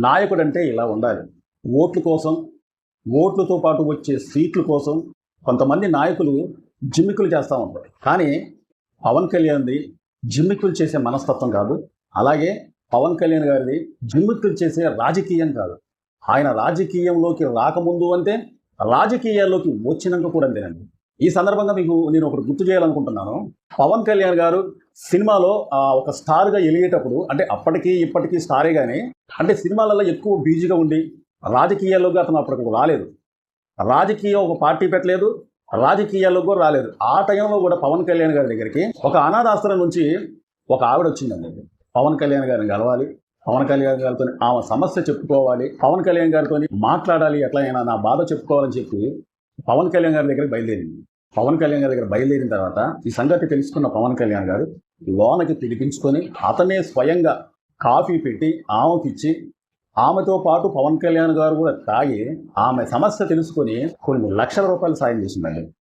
నాయకుడు అంటే ఇలా ఉండాలి. ఓట్ల కోసం, ఓట్లతో పాటు వచ్చే సీట్ల కోసం కొంతమంది నాయకులు జిమ్మికులు చేస్తూ ఉంటారు. కానీ పవన్ కళ్యాణ్ది జిమ్మికులు చేసే మనస్తత్వం కాదు. అలాగే పవన్ కళ్యాణ్ గారిది జిమ్మికులు చేసే రాజకీయం కాదు. ఆయన రాజకీయంలోకి రాకముందు అంతే, రాజకీయాల్లోకి వచ్చినాక కూడా అంతేనండి. ఈ సందర్భంగా మీకు నేను ఒకటి గుర్తు చేయాలనుకుంటున్నాను. పవన్ కళ్యాణ్ గారు సినిమాలో ఒక స్టార్గా ఎలిగేటప్పుడు, అంటే అప్పటికి ఇప్పటికీ స్టారే కానీ, అంటే సినిమాలలో ఎక్కువ బిజీగా ఉండి రాజకీయాల్లోకి అతను అప్పటికి రాలేదు. రాజకీయం ఒక పార్టీ పెట్టలేదు, రాజకీయాల్లో కూడా రాలేదు. ఆ టైంలో కూడా పవన్ కళ్యాణ్ గారి దగ్గరికి ఒక అనాథాశ్రమం నుంచి ఒక ఆవిడ వచ్చిందండి. పవన్ కళ్యాణ్ గారిని కలవాలి, పవన్ కళ్యాణ్ గారితో ఆమె సమస్య చెప్పుకోవాలి, పవన్ కళ్యాణ్ గారితో మాట్లాడాలి, ఎట్లయినా నా బాధ చెప్పుకోవాలని చెప్పి పవన్ కళ్యాణ్ గారి దగ్గరికి బయలుదేరింది. పవన్ కళ్యాణ్ గారి దగ్గర బయలుదేరిన తర్వాత ఈ సంగతి తెలుసుకున్న పవన్ కళ్యాణ్ గారు లోనకి పిలిపించుకొని అతనే స్వయంగా కాఫీ పెట్టి ఆమెకిచ్చి, ఆమెతో పాటు పవన్ కళ్యాణ్ గారు కూడా తాగి ఆమె సమస్య తెలుసుకొని కొన్ని లక్షల రూపాయలు సాయం చేసిందండి.